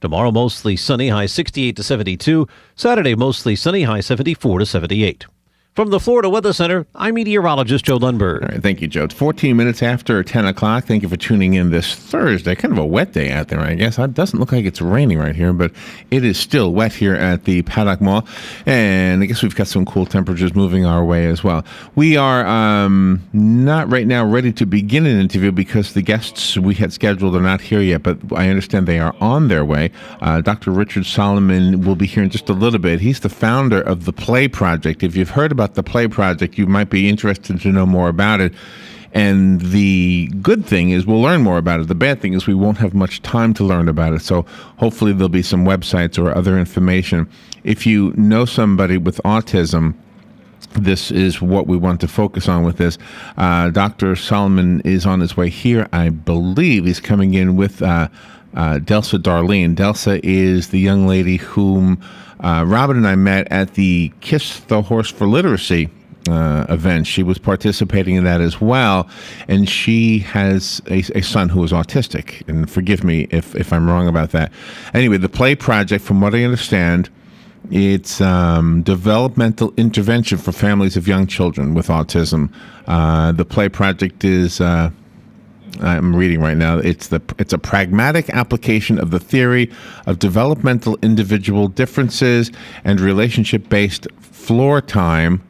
Tomorrow, mostly sunny, high 68 to 72. Saturday, mostly sunny, high 74 to 78. From the Florida Weather Center, I'm meteorologist Joe Lundberg. All right, thank you, Joe. It's 14 minutes after 10 o'clock. Thank you for tuning in this Thursday. Kind of a wet day out there, I guess. It doesn't look like it's raining right here, but it is still wet here at the Paddock Mall. And I guess we've got some cool temperatures moving our way as well. We are not right now ready to begin an interview because the guests we had scheduled are not here yet, but I understand they are on their way. Dr. Richard Solomon will be here in just a little bit. He's the founder of the Play Project. If you've heard about the Play Project, you might be interested to know more about it. And the good thing is we'll learn more about it. The bad thing is we won't have much time to learn about it. So hopefully there'll be some websites or other information. If you know somebody with autism, this is what we want to focus on with this. Dr. Solomon is on his way here. I believe he's coming in with Delsa Darlene. Delsa is the young lady whom Robin and I met at the Kiss the Horse for Literacy event. She was participating in that as well, and she has a son who is autistic. And forgive me if I'm wrong about that. Anyway, the Play Project, from what I understand, it's developmental intervention for families of young children with autism. The Play Project is... I'm reading right now. It's a pragmatic application of the theory of developmental individual differences and relationship-based floor time,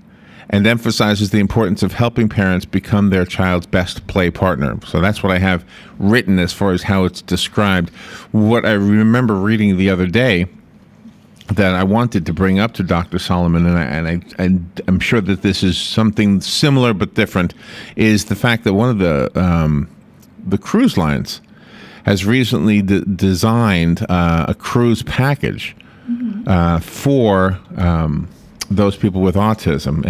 and emphasizes the importance of helping parents become their child's best play partner. So that's what I have written as far as how it's described. What I remember reading the other day that I wanted to bring up to Dr. Solomon, and I'm sure that this is something similar but different, is the fact that one of the cruise lines has recently designed a cruise package for those people with autism,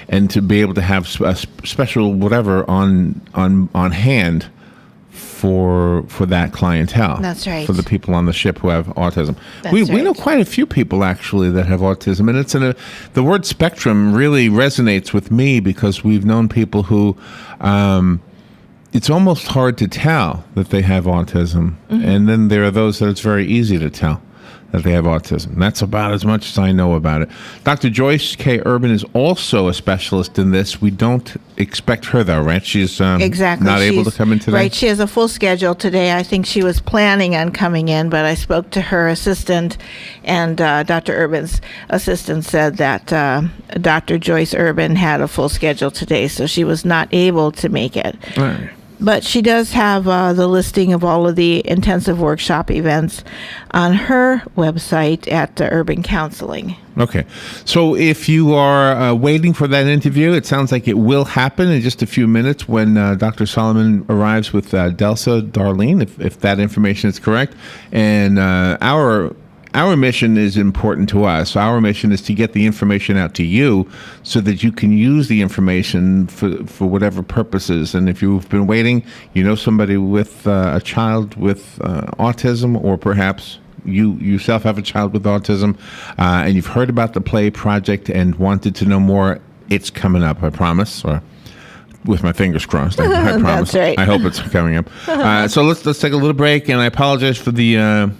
and to be able to have a special whatever on hand for that clientele. That's right. For the people on the ship who have autism. We right. know quite a few people actually that have autism, and it's the word spectrum really resonates with me because we've known people who it's almost hard to tell that they have autism. And then there are those that it's very easy to tell that they have autism. That's about as much as I know about it. Dr. Joyce K. Urban is also a specialist in this. We don't expect her, though, right? She's exactly. not able to come in today? Right. She has a full schedule today. I think she was planning on coming in, but I spoke to her assistant, and Dr. Urban's assistant said that Dr. Joyce Urban had a full schedule today, so she was not able to make it. All right. But she does have the listing of all of the intensive workshop events on her website at Urban Counseling. Okay. So if you are waiting for that interview, it sounds like it will happen in just a few minutes when Dr. Solomon arrives with Delsa Darlene, if that information is correct. And our mission is important to us. Our mission is to get the information out to you so that you can use the information for whatever purposes. And if you've been waiting, you know somebody with a child with autism, or perhaps you yourself have a child with autism, and you've heard about the Play Project and wanted to know more, it's coming up, I promise. Or with my fingers crossed, I promise. That's right. I hope it's coming up. So let's take a little break, and I apologize for the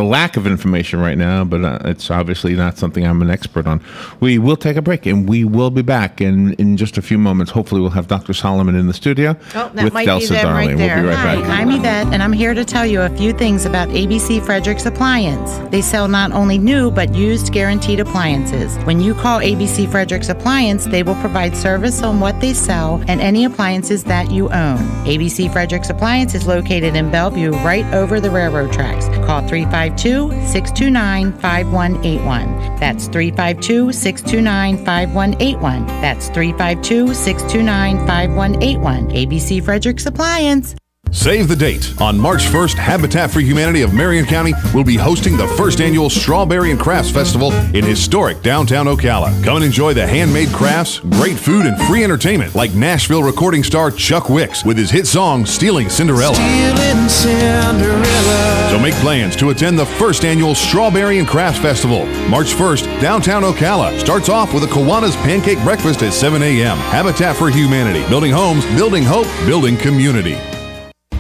lack of information right now, but it's obviously not something I'm an expert on. We will take a break, and we will be back in just a few moments. Hopefully, we'll have Dr. Solomon in the studio with Delsa Darlene. Right there. We'll be right Hi, back. I'm Yvette, and I'm here to tell you a few things about ABC Frederick's Appliance. They sell not only new, but used guaranteed appliances. When you call ABC Frederick's Appliance, they will provide service on what they sell and any appliances that you own. ABC Frederick's Appliance is located in Bellevue, right over the railroad tracks. Call 352-629-5181. That's 352-629-5181. That's 352-629-5181. ABC Frederick's Appliance. Save the date. On March 1st, Habitat for Humanity of Marion County will be hosting the first annual Strawberry and Crafts Festival in historic downtown Ocala. Come and enjoy the handmade crafts, great food, and free entertainment like Nashville recording star Chuck Wicks with his hit song Stealing Cinderella. So make plans to attend the first annual Strawberry and Crafts Festival. March 1st, downtown Ocala. Starts off with a Kiwanis pancake breakfast at 7 a.m. Habitat for Humanity. Building homes, building hope, building community.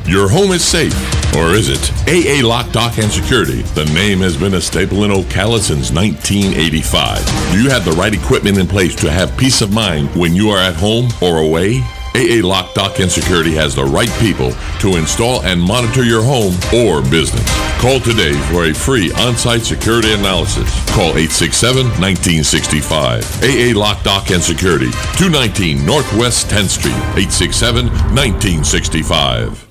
Your home is safe, Or is it? AA Lock, Dock, and Security. The name has been a staple in Ocala since 1985. Do you have the right equipment in place to have peace of mind when you are at home or away? AA Lock, Dock, and Security has the right people to install and monitor your home or business. Call today for a free on-site security analysis. Call 867-1965. AA Lock, Dock, and Security, 219 Northwest 10th Street, 867-1965.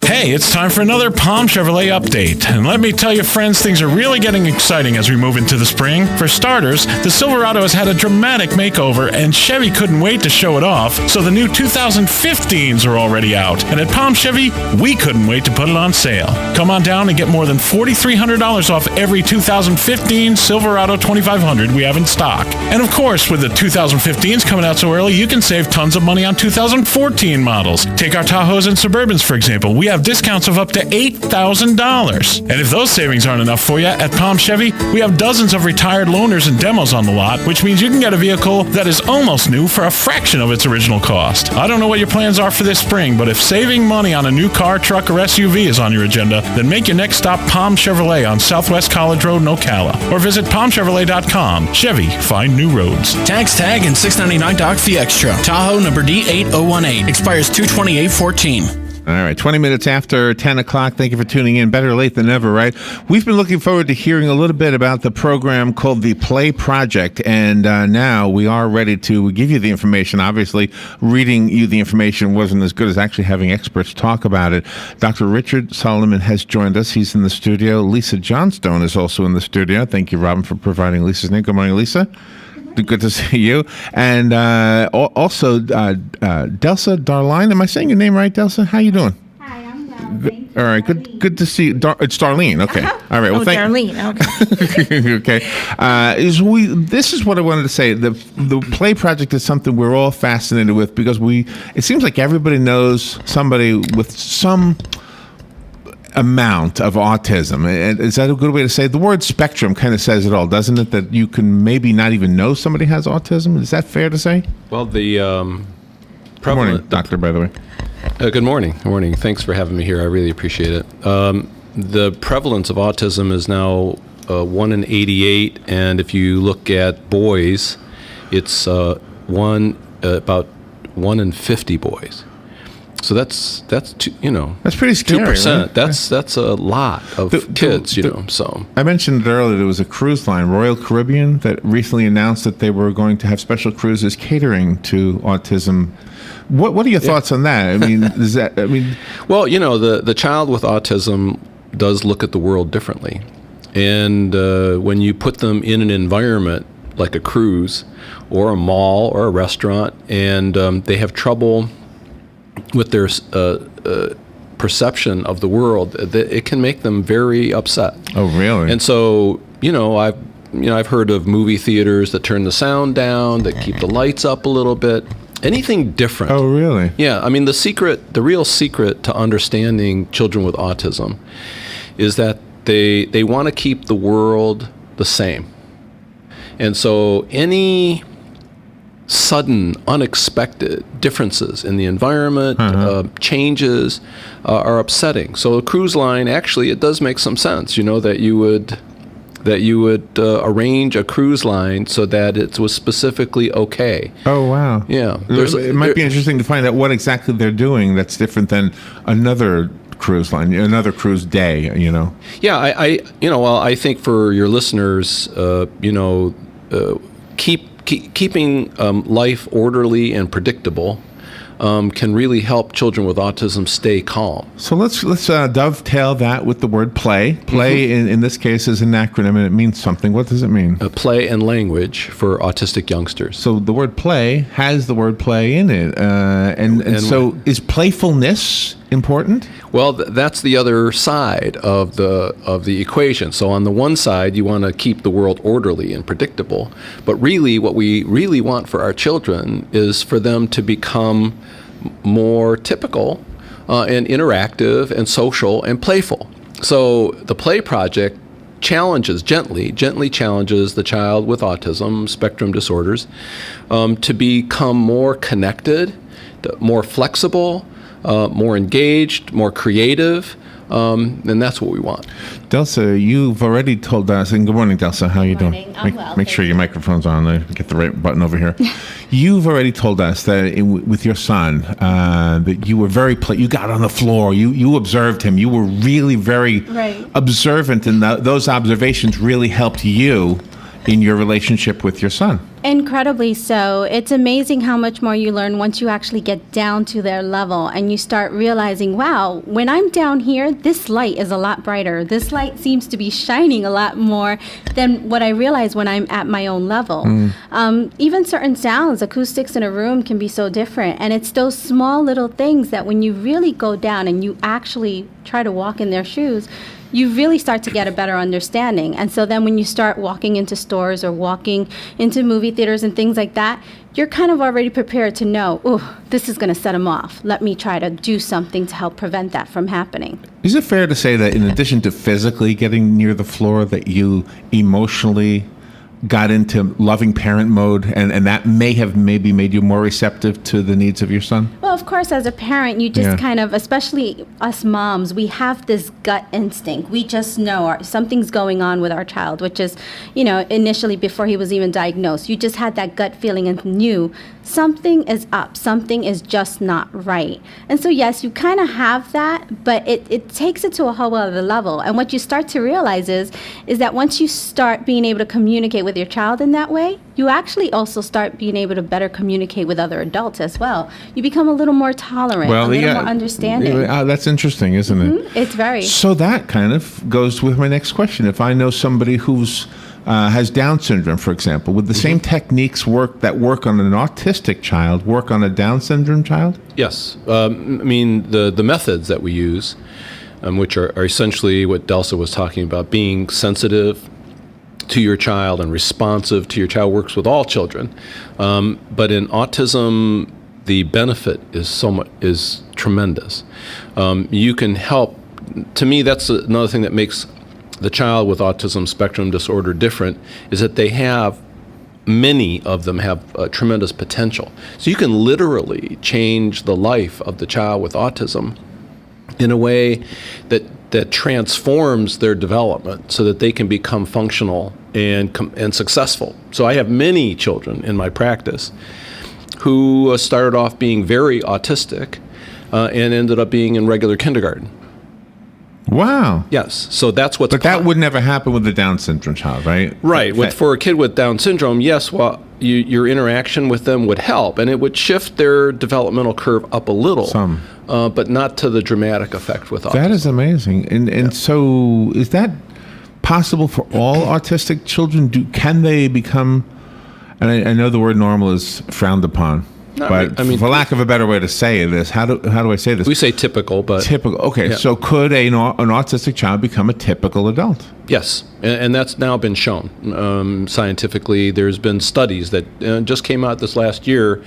Hey, it's time for another Palm Chevrolet update. And let me tell you, friends, things are really getting exciting as we move into the spring. For starters, the Silverado has had a dramatic makeover, and Chevy couldn't wait to show it off, so the new 2015s are already out. And at Palm Chevy, we couldn't wait to put it on sale. Come on down and get more than $4,300 off every 2015 Silverado 2500 we have in stock. And of course, with the 2015s coming out so early, you can save tons of money on 2014 models. Take our Tahoes and Suburbans, for example. We have discounts of up to $8,000. And if those savings aren't enough for you, at Palm Chevy, we have dozens of retired loaners and demos on the lot, which means you can get a vehicle that is almost new for a fraction of its original cost. I don't know what your plans are for this spring, but if saving money on a new car, truck, or SUV is on your agenda, then make your next stop Palm Chevrolet on Southwest College Road in Ocala, or visit palmchevrolet.com. Chevy, find new roads. Tax tag and $6.99 doc fee extra. Tahoe number D8018. Expires 2/28/14. All right, 20 minutes after 10 o'clock. Thank you for tuning in. Better late than never, right? We've been looking forward to hearing a little bit about the program called the Play Project, and now we are ready to give you the information. Obviously, reading you the information wasn't as good as actually having experts talk about it. Dr. Richard Solomon has joined us. He's in the studio. Lisa Johnstone is also in the studio. Thank you, Robin, for providing Lisa's name. Good morning, Lisa. Good to see you. And also, Delsa, Darlene. Am I saying your name right, Delsa? How you doing? Hi, I'm well. All right, good to see you. It's Darlene. Okay. All right. Well, Darlene. Okay. Okay. This is what I wanted to say. The Play Project is something we're all fascinated with because it seems like everybody knows somebody with some amount of autism. Is that a good way to say it? The word spectrum kind of says it all, doesn't it? That you can maybe not even know somebody has autism. Is that fair to say? Well, the Good morning, doctor, by the way. Good morning. Good morning. Thanks for having me here. I really appreciate it. The prevalence of autism is now 1 in 88, and if you look at boys, it's about 1 in 50 boys. So that's that's pretty scary. 2%. Right? That's a lot of kids. So I mentioned earlier there was a cruise line, Royal Caribbean, that recently announced that they were going to have special cruises catering to autism. What are your thoughts on that? I mean, well, the child with autism does look at the world differently, and when you put them in an environment like a cruise or a mall or a restaurant, and they have trouble with their perception of the world, it can make them very upset. Oh, really? And so, I've heard of movie theaters that turn the sound down, that keep the lights up a little bit. Anything different. Oh, really? Yeah. I mean, the real secret to understanding children with autism is that they want to keep the world the same. And so any sudden, unexpected differences in the environment, changes, are upsetting. So a cruise line, actually, it does make some sense, that you would arrange a cruise line so that it was specifically okay. Oh, wow. Yeah. It might be interesting to find out what exactly they're doing that's different than another cruise line, another cruise day, Yeah, I think for your listeners, keeping life orderly and predictable can really help children with autism stay calm. So let's dovetail that with the word play. Play in this case is an acronym, and it means something. What does it mean? Play and language for autistic youngsters. So the word play has the word play in it, and so is playfulness important? Well, that's the other side of the equation. So on the one side, you want to keep the world orderly and predictable, but really what we really want for our children is for them to become more typical and interactive and social and playful. So the Play Project gently challenges the child with autism spectrum disorders to become more connected, more flexible, more engaged, more creative, And that's what we want. Delsa, you've already told us, and good morning, Delsa. How are you doing? Morning. I'm well, Make sure thank your microphone's on. Get the right button over here. You've already told us that with your son, that you were you got on the floor. You observed him. You were really very observant, and those observations really helped you in your relationship with your son. Incredibly so. It's amazing how much more you learn once you actually get down to their level and you start realizing, wow, when I'm down here, this light is a lot brighter. This light seems to be shining a lot more than what I realize when I'm at my own level. Even certain sounds, acoustics in a room can be so different. And it's those small little things that when you really go down and you actually try to walk in their shoes, you really start to get a better understanding. And so then when you start walking into stores or walking into movie theaters and things like that, you're kind of already prepared to know, oh, this is going to set them off. Let me try to do something to help prevent that from happening. Is it fair to say that in addition to physically getting near the floor, that you emotionally got into loving parent mode, and that may have maybe made you more receptive to the needs of your son? Well, of course, as a parent, you just kind of, especially us moms, we have this gut instinct. We just know something's going on with our child, which is, initially before he was even diagnosed, you just had that gut feeling and knew something is up, something is just not right. And so, yes, you kind of have that, but it takes it to a whole other level. And what you start to realize is that once you start being able to communicate with your child in that way, you actually also start being able to better communicate with other adults as well. You become a little more tolerant, a little more understanding. That's interesting, isn't it? It's very. So that kind of goes with my next question. If I know somebody who's has Down syndrome, for example, would the same techniques work on an autistic child work on a Down syndrome child? Yes. The methods that we use, which are essentially what Delsa was talking about, being sensitive to your child and responsive to your child, works with all children. But in autism, the benefit is tremendous. You can help. To me, that's another thing that makes the child with autism spectrum disorder different, is that many of them have tremendous potential. So you can literally change the life of the child with autism in a way that transforms their development so that they can become functional and successful. So I have many children in my practice who started off being very autistic and ended up being in regular kindergarten. Wow. Yes. So that's what's. But that would never happen with the Down syndrome child, right? Right. For a kid with Down syndrome, yes. Well, your interaction with them would help, and it would shift their developmental curve up a little. Some. But not to the dramatic effect with autism. That is amazing. And so is that possible for all autistic children? Can they become? And I know the word normal is frowned upon. But for lack of a better way to say this, how do I say this? We say typical, but... Typical. Okay, yeah. So could an autistic child become a typical adult? Yes, and that's now been shown scientifically. There's been studies that just came out this last year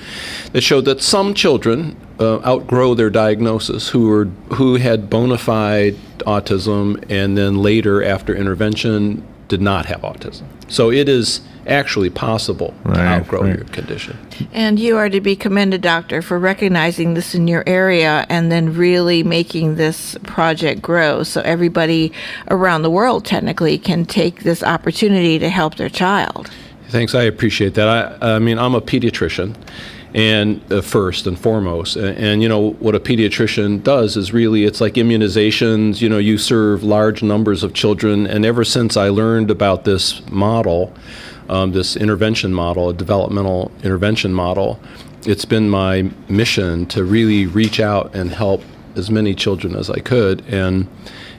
that showed that some children outgrow their diagnosis who had bona fide autism and then later, after intervention, did not have autism. So it is actually possible to outgrow your condition. And you are to be commended, Doctor, for recognizing this in your area and then really making this project grow so everybody around the world technically can take this opportunity to help their child. Thanks, I appreciate that. I'm a pediatrician, and first and foremost, and what a pediatrician does is really, it's like immunizations. You serve large numbers of children, and ever since I learned about this model, this intervention model, a developmental intervention model, it's been my mission to really reach out and help as many children as I could, and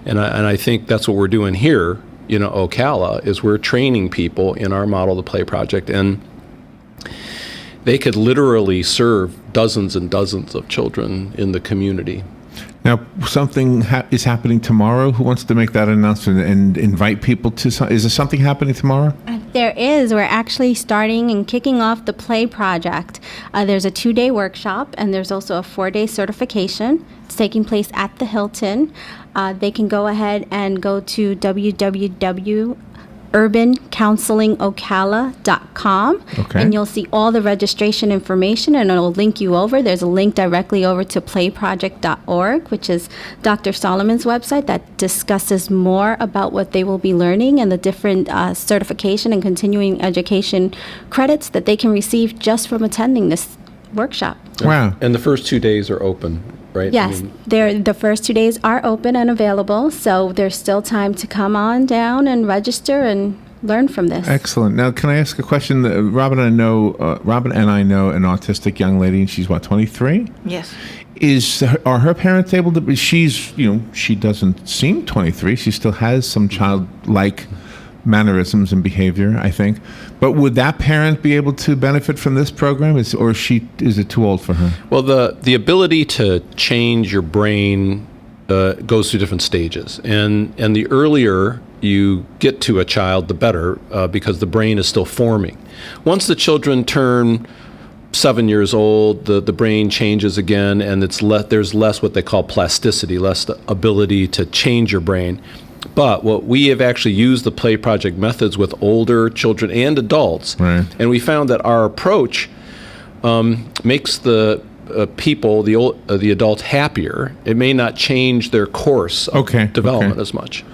I think that's what we're doing here. Ocala is we're training people in our Model to Play project, and they could literally serve dozens and dozens of children in the community. Now, something is happening tomorrow. Who wants to make that announcement and invite people to? Is there something happening tomorrow? There is. We're actually starting and kicking off the Play project. There's a 2-day workshop, and there's also a 4-day certification. It's taking place at the Hilton. They can go ahead and go to urbancounselingocala.com, Okay. and you'll see all the registration information, and it'll link you over. There's a link directly over to playproject.org, which is Dr. Solomon's website that discusses more about what they will be learning and the different certification and continuing education credits that they can receive just from attending this workshop. Wow. And the first 2 days are open, right? Yes, the first 2 days are open and available, so there's still time to come on down and register and learn from this. Excellent. Now, can I ask a question? Robin and I know an autistic young lady, and she's what, 23? Yes. Are her parents able to? She doesn't seem 23. She still has some childlike mannerisms and behavior, I think. But would that parent be able to benefit from this program, is it too old for her? Well, the ability to change your brain goes through different stages, and the earlier you get to a child, the better, because the brain is still forming. Once the children turn 7 years old, the brain changes again, and there's less what they call plasticity, less the ability to change your brain. But what we have actually used the Play Project methods with older children and adults, right. And we found that our approach makes the people, the adults, happier. It may not change their course of development as much.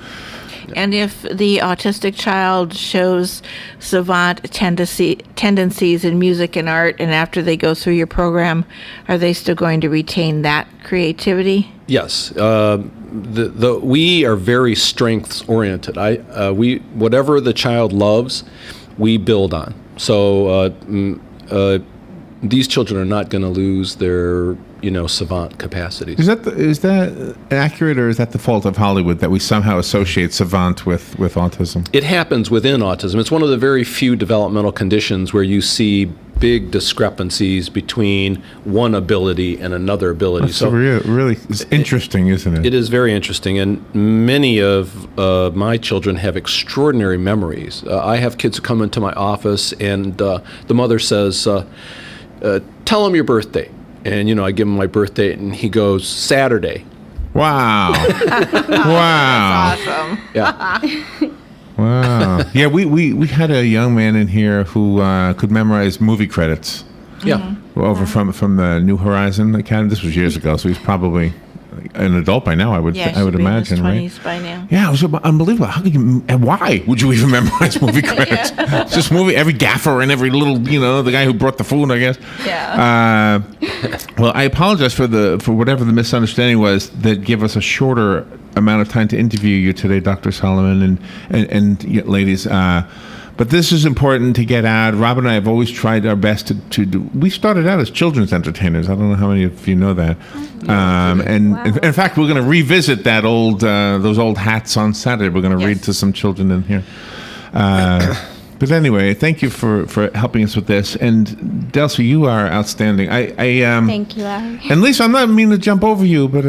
And if the autistic child shows savant tendencies in music and art, and after they go through your program, are they still going to retain that creativity? Yes. We are very strengths oriented. Whatever the child loves, we build on. So these children are not going to lose their savant capacities. Is that accurate, or is that the fault of Hollywood that we somehow associate savant with autism? It happens within autism. It's one of the very few developmental conditions where you see big discrepancies between one ability and another ability. That's really interesting, isn't it? It is very interesting, and many of my children have extraordinary memories. I have kids who come into my office, and the mother says, tell them your birthday. And, I give him my birth date, and he goes, Saturday. Wow. Wow. That's awesome. Yeah. Wow. Yeah, we had a young man in here who could memorize movie credits. Yeah. Over from the New Horizon Academy. This was years ago, so he's probably an adult by now, I would imagine, in right? his 20s by now. Yeah, it was unbelievable. How could you? And why would you even memorize movie credits? It's just every gaffer and every little, the guy who brought the food, I guess. Yeah. Well, I apologize for whatever the misunderstanding was that gave us a shorter amount of time to interview you today, Dr. Solomon and ladies. But this is important to get out. Rob and I have always tried our best to do. We started out as children's entertainers. I don't know how many of you know that. And wow. in fact, we're going to revisit those old hats on Saturday. We're going to read to some children in here. But anyway, thank you for helping us with this. And Delsa, you are outstanding. Thank you, Larry. And Lisa, I'm not meaning to jump over you, but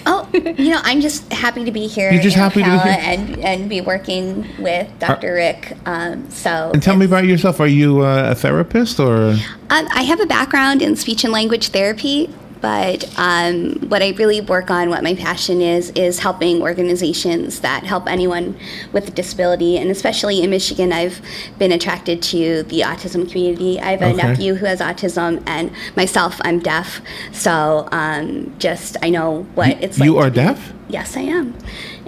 I'm just happy to be here. You're just happy to be here and be working with Dr. Rick. And tell me about yourself. Are you a therapist or? I have a background in speech and language therapy. But what I really work on, what my passion is helping organizations that help anyone with a disability. And especially in Michigan, I've been attracted to the autism community. I have a nephew who has autism, and myself, I'm deaf. So I know what it's like. You are deaf? Yes, I am.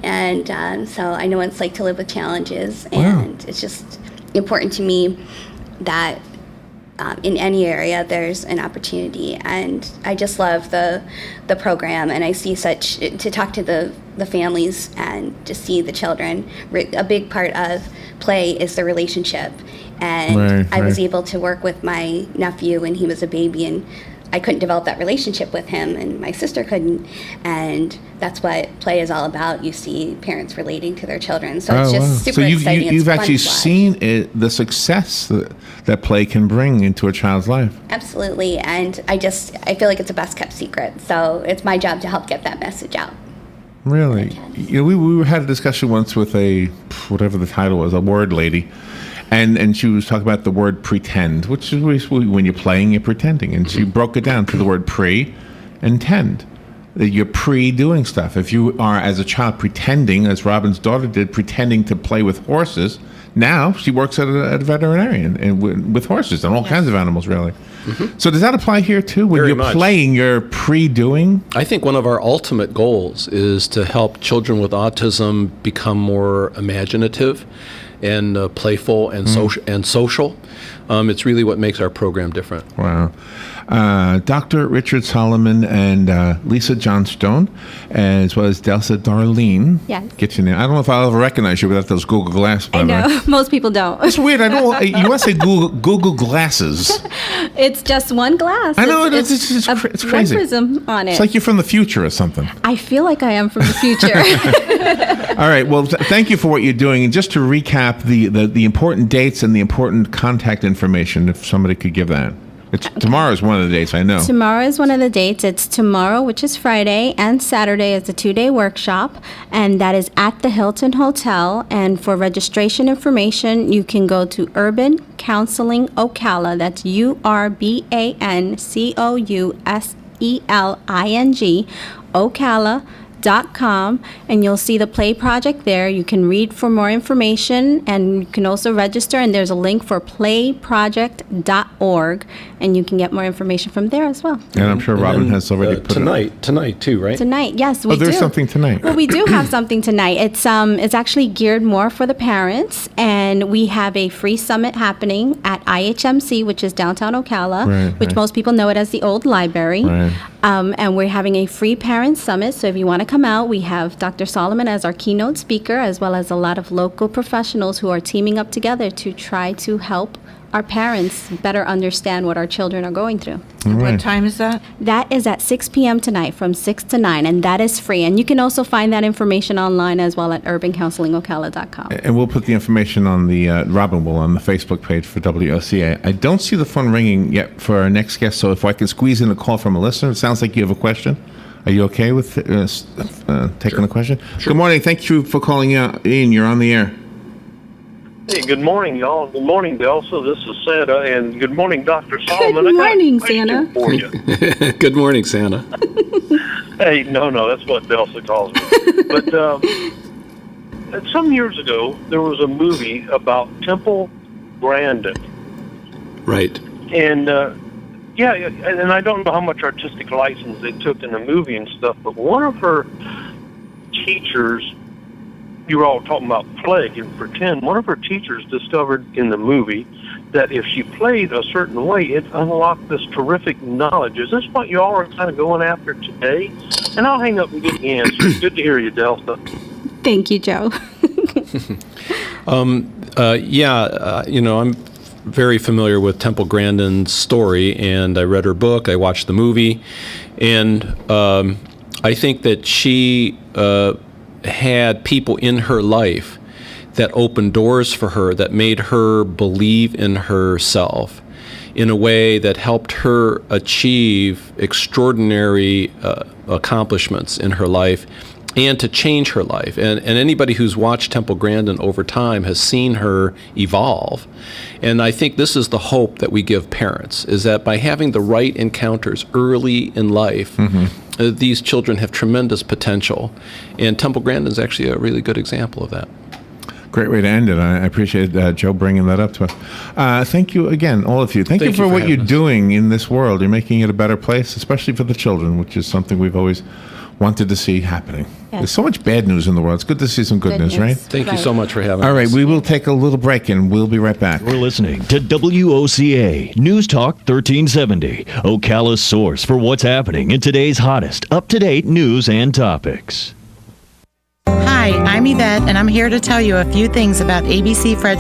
And so I know what it's like to live with challenges. And it's just important to me that in any area there's an opportunity, and I just love the program, and I see to talk to the families and to see the children. A big part of play is the relationship, and I was able to work with my nephew when he was a baby, and I couldn't develop that relationship with him, and my sister couldn't, and that's what play is all about. You see parents relating to their children, so it's just super exciting. So you've actually seen the success that play can bring into a child's life. Absolutely, and I feel like it's a best kept secret, so it's my job to help get that message out. Really? We had a discussion once with whatever the title was, a word lady. And she was talking about the word pretend, which is when you're playing, you're pretending. And she broke it down to the word pre and tend. that you're pre-doing stuff. If you are, as a child, pretending, as Robin's daughter did, pretending to play with horses, now she works at a veterinarian and with horses and all kinds of animals, really. Mm-hmm. So does that apply here, too? When Very you're much. playing, you're pre-doing? I think one of our ultimate goals is to help children with autism become more imaginative and playful and social. It's really what makes our program different. Wow. Dr. Richard Solomon and Lisa Johnstone, as well as Delsa Darlene. Yes. Get your name. I don't know if I'll ever recognize you without those Google glasses, by I the way. know. Most people don't. It's weird. I don't. You want to say Google glasses? It's just one glass. I know. It's a crazy. red prism on it. It's like you're from the future or something. I feel like I am from the future. All right. Well, thank you for what you're doing. And just to recap the important dates and the important contact information, if somebody could give that. Tomorrow is one of the dates, I know. Tomorrow is one of the dates. It's tomorrow, which is Friday, and Saturday is a 2-day workshop, and that is at the Hilton Hotel. And for registration information, you can go to Urban Counseling Ocala. That's URBANCOUSELING, Ocala.com, and you'll see the play project there. You can read for more information, and you can also register, and there's a link for playproject.org, and you can get more information from there as well. And I'm sure Robin has already put Tonight too, right? Tonight, yes, we do. there's something tonight. Well, we do have something tonight. It's actually geared more for the parents, and we have a free summit happening at IHMC, which is downtown Ocala, which most people know it as the old library. Right. And we're having a free parent summit, so if you want to come out, we have Dr. Solomon as our keynote speaker, as well as a lot of local professionals who are teaming up together to try to help our parents better understand what our children are going through. What time is that? That is at 6 p.m. tonight from 6 to 9, and that is free. And you can also find that information online as well at urbancounselingocala.com. And we'll put the information on the, Robin will, on the Facebook page for WOCA. I don't see the phone ringing yet for our next guest, so if I can squeeze in a call from a listener, it sounds like you have a question. Are you okay with taking the question? Sure. Good morning. Thank you for calling in. You're on the air. Hey, good morning, y'all. Good morning, Delsa. This is Santa, and good morning, Dr. Solomon. Good morning, Santa. For you. Good morning, Santa. Hey, no, that's what Delsa calls me. But some years ago, there was a movie about Temple Grandin. Right. And, and I don't know how much artistic license they took in the movie and stuff, but one of her teachers, you were all talking about plague and pretend, one of her teachers discovered in the movie that if she played a certain way, it unlocked this terrific knowledge. Is this what you all are kind of going after today? And I'll hang up and get the answer. Good to hear you, Delsa. Thank you, Joe. I'm very familiar with Temple Grandin's story, and I read her book, I watched the movie, and I think that she had people in her life that opened doors for her, that made her believe in herself in a way that helped her achieve extraordinary accomplishments in her life and to change her life. And anybody who's watched Temple Grandin over time has seen her evolve. And I think this is the hope that we give parents, is that by having the right encounters early in life, these children have tremendous potential. And Temple Grandin is actually a really good example of that. Great way to end it. I appreciate Joe bringing that up to us. Thank you again, all of you. Thank you for what you're doing in this world. You're making it a better place, especially for the children, which is something we've always wanted to see happening. Yes. There's so much bad news in the world. It's good to see some good news, right? Thank you so much for having us. All right, we will take a little break, and we'll be right back. We're listening to WOCA News Talk 1370, Ocala's source for what's happening in today's hottest, up-to-date news and topics. Hi, I'm Yvette, and I'm here to tell you a few things about ABC Frederick.